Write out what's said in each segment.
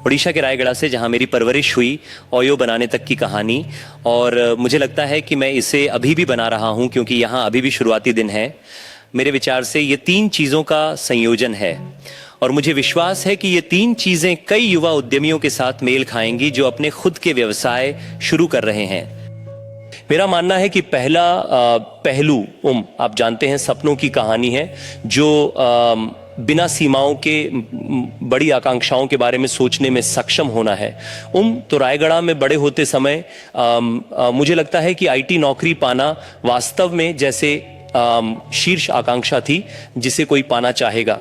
ओडिशा के रायगढ़ से, जहां मेरी परवरिश हुई, ओयो बनाने तक की कहानी। और मुझे लगता है कि मैं इसे अभी भी बना रहा हूं, क्योंकि यहाँ अभी भी शुरुआती दिन है। मेरे विचार से ये 3 चीज़ों का संयोजन है, और मुझे विश्वास है कि ये 3 चीज़ें कई युवा उद्यमियों के साथ मेल खाएंगी जो अपने खुद के व्यवसाय शुरू कर रहे हैं। मेरा मानना है कि पहला पहलू आप जानते हैं, सपनों की कहानी है, जो बिना सीमाओं के बड़ी आकांक्षाओं के बारे में सोचने में सक्षम होना है। तो रायगढ़ में बड़े होते समय मुझे लगता है कि आईटी नौकरी पाना वास्तव में जैसे शीर्ष आकांक्षा थी जिसे कोई पाना चाहेगा।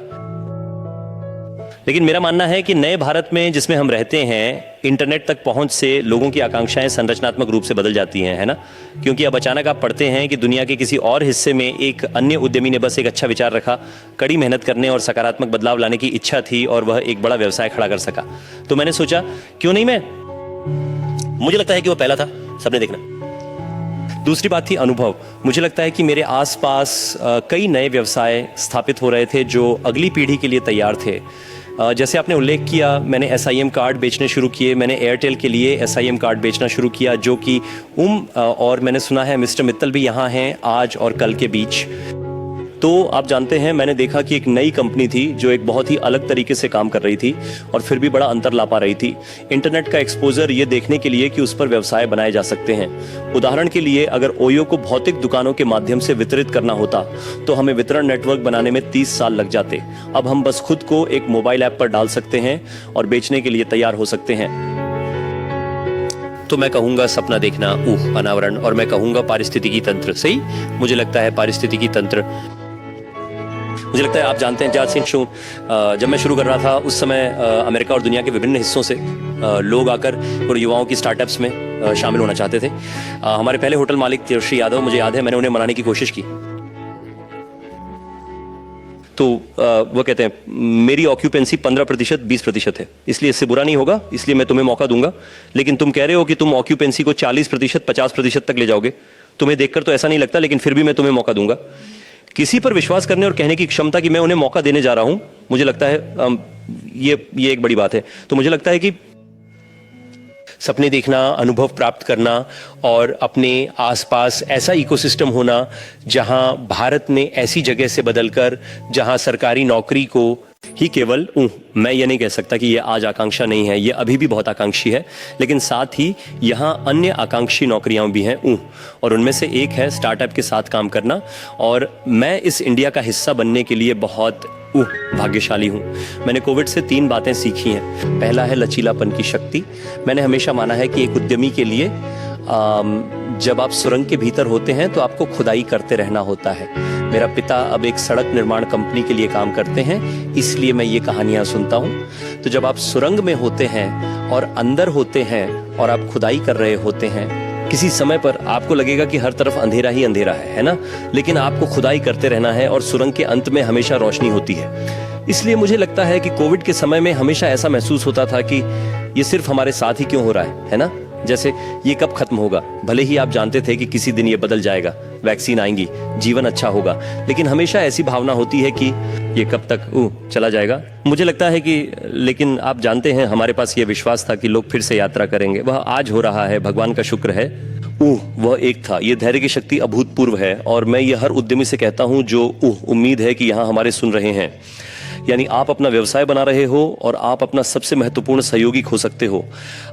लेकिन मेरा मानना है कि नए भारत में जिसमें हम रहते हैं, इंटरनेट तक पहुंच से लोगों की आकांक्षाएं संरचनात्मक रूप से बदल जाती हैं, है ना? क्योंकि अब अचानक आप पढ़ते हैं कि दुनिया के किसी और हिस्से में एक अन्य उद्यमी ने बस एक अच्छा विचार रखा, कड़ी मेहनत करने और सकारात्मक बदलाव लाने की इच्छा थी, और वह एक बड़ा व्यवसाय खड़ा कर सका। तो मैंने सोचा क्यों नहीं मैं। मुझे लगता है कि वो पहला था सबने देखना। दूसरी बात थी अनुभव। मुझे लगता है कि मेरे आसपास कई नए व्यवसाय स्थापित हो रहे थे जो अगली पीढ़ी के लिए तैयार थे। जैसे आपने उल्लेख किया, मैंने SIM कार्ड बेचने शुरू किए। मैंने एयरटेल के लिए SIM कार्ड बेचना शुरू किया, जो कि और मैंने सुना है मिस्टर मित्तल भी यहाँ हैं आज और कल के बीच। तो आप जानते हैं, मैंने देखा कि एक नई कंपनी थी जो एक बहुत ही अलग तरीके से काम कर रही थी और फिर भी बड़ा अंतर ला पा रही थी। इंटरनेट का एक्सपोजर ये देखने के लिए कि उस पर व्यवसाय बनाए जा सकते हैं। उदाहरण के लिए, अगर ओयो को भौतिक दुकानों के माध्यम से वितरित करना होता तो हमें वितरण नेटवर्क बनाने में 30 साल लग जाते। अब हम बस खुद को एक मोबाइल ऐप पर डाल सकते हैं और बेचने के लिए तैयार हो सकते हैं। तो मैं कहूंगा सपना देखना, अनावरण, और मैं कहूंगा पारिस्थितिकी तंत्र। सही, मुझे लगता है पारिस्थितिकी तंत्र। मुझे लगता है आप जानते हैं जाट सिंह शो, जब मैं शुरू कर रहा था उस समय अमेरिका और दुनिया के विभिन्न हिस्सों से लोग आकर और युवाओं की स्टार्टअप्स में शामिल होना चाहते थे। हमारे पहले होटल मालिक श्री यादव, मुझे याद है मैंने उन्हें मनाने की कोशिश की। तो वो कहते हैं मेरी ऑक्यूपेंसी 15% 20% है, इसलिए इससे बुरा नहीं होगा, इसलिए मैं तुम्हें मौका दूंगा। लेकिन तुम कह रहे हो कि तुम ऑक्यूपेंसी को 40% 50% तक ले जाओगे। तुम्हें देखकर तो ऐसा नहीं लगता, लेकिन फिर भी मैं तुम्हें मौका दूंगा। किसी पर विश्वास करने और कहने की क्षमता कि मैं उन्हें मौका देने जा रहा हूं, मुझे लगता है ये एक बड़ी बात है। तो मुझे लगता है कि सपने देखना, अनुभव प्राप्त करना और अपने आसपास ऐसा इकोसिस्टम होना जहां भारत ने ऐसी जगह से बदलकर, जहां सरकारी नौकरी को ही केवल मैं ये नहीं कह सकता कि ये आज आकांक्षा नहीं है, ये अभी भी बहुत आकांक्षी है, लेकिन साथ ही यहाँ अन्य आकांक्षी नौकरियां भी हैं और उनमें से एक है स्टार्टअप के साथ काम करना। और मैं इस इंडिया का हिस्सा बनने के लिए बहुत भाग्यशाली हूँ। मैंने कोविड से 3 बातें सीखी हैं। पहला है लचीलापन की शक्ति। मैंने हमेशा माना है कि एक उद्यमी के लिए जब आप सुरंग के भीतर होते हैं तो आपको खुदाई करते रहना होता है। मेरा पिता अब एक सड़क निर्माण कंपनी के लिए काम करते हैं, इसलिए मैं ये कहानियां सुनता हूँ। तो जब आप सुरंग में होते हैं और अंदर होते हैं और आप खुदाई कर रहे होते हैं, किसी समय पर आपको लगेगा कि हर तरफ अंधेरा ही अंधेरा है ना? लेकिन आपको खुदाई करते रहना है और सुरंग के अंत में हमेशा रोशनी होती है। इसलिए मुझे लगता है कि कोविड के समय में हमेशा ऐसा महसूस होता था कि ये सिर्फ हमारे साथ ही क्यों हो रहा है ना? जैसे ये कब खत्म होगा? भले ही आप जानते थे कि किसी दिन ये बदल जाएगा, वैक्सीन आएंगी, जीवन अच्छा होगा, लेकिन हमेशा ऐसी भावना होती है कि ये कब तक चला जाएगा। मुझे लगता है कि, लेकिन आप जानते हैं हमारे पास ये विश्वास था कि लोग फिर से यात्रा करेंगे। वह आज हो रहा है, भगवान का शुक्र है। वह एक था। ये धैर्य की शक्ति अभूतपूर्व है और मैं ये हर उद्यमी से कहता हूँ जो उम्मीद है कि यहाँ हमारे सुन रहे हैं। यानी आप अपना व्यवसाय बना रहे हो और आप अपना सबसे महत्वपूर्ण सहयोगी खो सकते हो।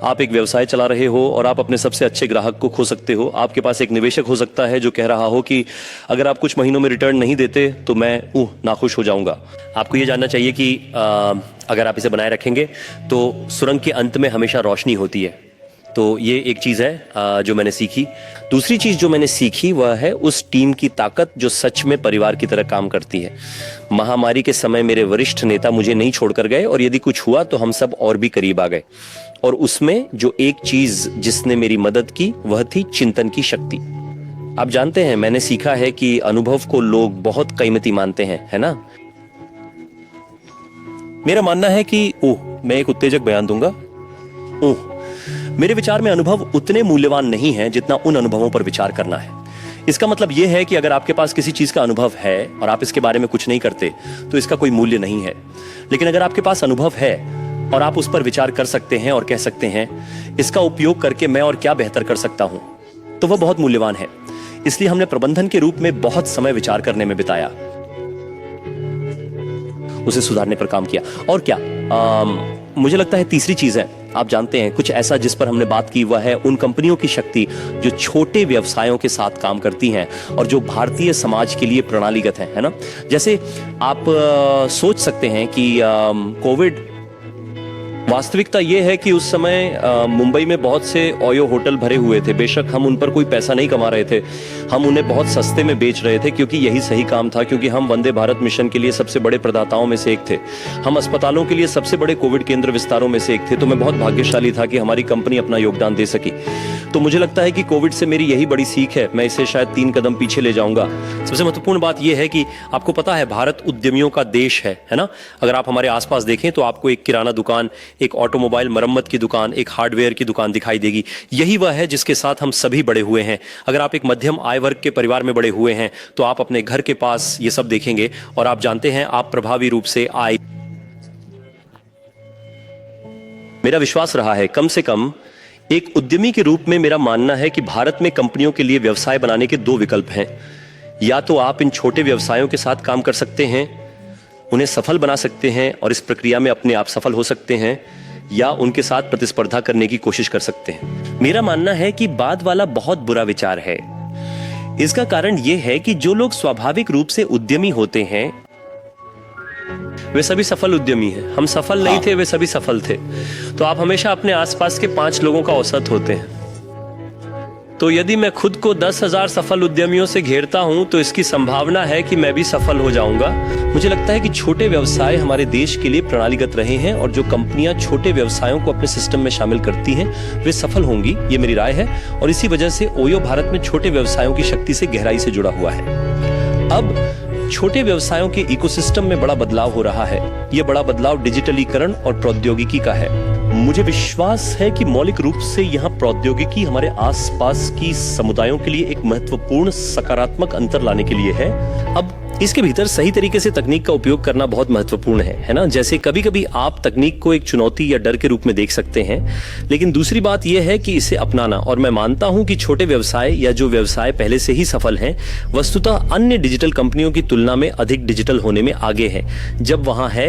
आप एक व्यवसाय चला रहे हो और आप अपने सबसे अच्छे ग्राहक को खो सकते हो। आपके पास एक निवेशक हो सकता है जो कह रहा हो कि अगर आप कुछ महीनों में रिटर्न नहीं देते तो मैं नाखुश हो जाऊंगा। आपको ये जानना चाहिए कि अगर आप इसे बनाए रखेंगे तो सुरंग के अंत में हमेशा रोशनी होती है। तो ये एक चीज़ है जो मैंने सीखी। दूसरी चीज़ जो मैंने सीखी वह है उस टीम की ताकत जो सच में परिवार की तरह काम करती है। महामारी के समय मेरे वरिष्ठ नेता मुझे नहीं छोड़कर गए और यदि कुछ हुआ तो हम सब और भी करीब आ गए। और उसमें जो एक चीज़ जिसने मेरी मदद की वह थी चिंतन की शक्ति। आप जानते हैं मैंने सीखा है कि अनुभव को लोग बहुत कीमती मानते हैं, है ना? मेरा मानना है कि मैं एक उत्तेजक बयान दूंगा। मेरे विचार में अनुभव उतने मूल्यवान नहीं है जितना उन अनुभवों पर विचार करना है। इसका मतलब यह है कि अगर आपके पास किसी चीज का अनुभव है और आप इसके बारे में कुछ नहीं करते तो इसका कोई मूल्य नहीं है। लेकिन अगर आपके पास अनुभव है और आप उस पर विचार कर सकते हैं और कह सकते हैं इसका उपयोग करके मैं और क्या बेहतर कर सकता हूं, तो वह बहुत मूल्यवान है। इसलिए हमने प्रबंधन के रूप में बहुत समय विचार करने में बिताया, उसे सुधारने पर काम किया। और क्या मुझे लगता है तीसरी चीज है, आप जानते हैं कुछ ऐसा जिस पर हमने बात की, वह है उन कंपनियों की शक्ति जो छोटे व्यवसायों के साथ काम करती हैं और जो भारतीय समाज के लिए प्रणालीगत है ना। जैसे आप सोच सकते हैं कि कोविड, वास्तविकता यह है कि उस समय मुंबई में बहुत से ओयो होटल भरे हुए थे। बेशक हम उन पर कोई पैसा नहीं कमा रहे थे, हम उन्हें बहुत सस्ते में बेच रहे थे क्योंकि यही सही काम था, क्योंकि हम वंदे भारत मिशन के लिए सबसे बड़े प्रदाताओं में से एक थे, हम अस्पतालों के लिए सबसे बड़े कोविड केंद्र विस्तारों में से एक थे। तो मैं बहुत भाग्यशाली था कि हमारी कंपनी अपना योगदान दे सकी। तो मुझे लगता है कि कोविड से मेरी यही बड़ी सीख है, मैं इसे शायद 3 कदम पीछे ले जाऊंगा। सबसे महत्वपूर्ण बात यह है कि आपको पता है भारत उद्यमियों का देश है ना। अगर आप हमारे आसपास देखें तो आपको एक किराना दुकान, एक ऑटोमोबाइल मरम्मत की दुकान, एक हार्डवेयर की दुकान दिखाई देगी। यही वह है जिसके साथ हम सभी बड़े हुए हैं। अगर आप एक मध्यम आय वर्ग के परिवार में बड़े हुए हैं तो आप अपने घर के पास ये सब देखेंगे और आप जानते हैं आप प्रभावी रूप से आय। मेरा विश्वास रहा है, कम से कम एक उद्यमी के रूप में मेरा मानना है कि भारत में कंपनियों के लिए व्यवसाय बनाने के 2 विकल्प हैं। या तो आप इन छोटे व्यवसायों के साथ काम कर सकते हैं, उन्हें सफल बना सकते हैं और इस प्रक्रिया में अपने आप सफल हो सकते हैं, या उनके साथ प्रतिस्पर्धा करने की कोशिश कर सकते हैं। मेरा मानना है कि बाद वाला बहुत बुरा विचार है। इसका कारण यह है कि जो लोग स्वाभाविक रूप से उद्यमी होते हैं वे सभी सफल उद्यमी हैं। हम सफल नहीं थे, वे सभी सफल थे। तो आप हमेशा अपने आसपास के 5 लोगों का औसत होते हैं। तो यदि मैं खुद को 10,000 सफल उद्यमियों से घेरता हूं तो इसकी संभावना है कि मैं भी सफल हो जाऊंगा। मुझे लगता है कि छोटे व्यवसाय हमारे देश के लिए प्रणालीगत रहे हैं और जो कंपनियां छोटे व्यवसायों को अपने सिस्टम में शामिल करती हैं वे सफल होंगी, ये मेरी राय है। और इसी वजह से ओयो भारत में छोटे व्यवसायों की शक्ति से गहराई से जुड़ा हुआ है। अब छोटे व्यवसायों के इकोसिस्टम में बड़ा बदलाव हो रहा है। यह बड़ा बदलाव डिजिटलीकरण और प्रौद्योगिकी का है। मुझे विश्वास है कि मौलिक रूप से यहां प्रौद्योगिकी हमारे आसपास की समुदायों के लिए एक महत्वपूर्ण सकारात्मक अंतर लाने के लिए है। अब इसके भीतर सही तरीके से तकनीक का उपयोग करना बहुत महत्वपूर्ण है ना। जैसे कभी कभी आप तकनीक को एक चुनौती या डर के रूप में देख सकते हैं, लेकिन दूसरी बात यह है कि इसे अपनाना। और मैं मानता हूं कि छोटे व्यवसाय या जो व्यवसाय पहले से ही सफल हैं वस्तुतः अन्य डिजिटल कंपनियों की तुलना में अधिक डिजिटल होने में आगे हैं। जब वहां है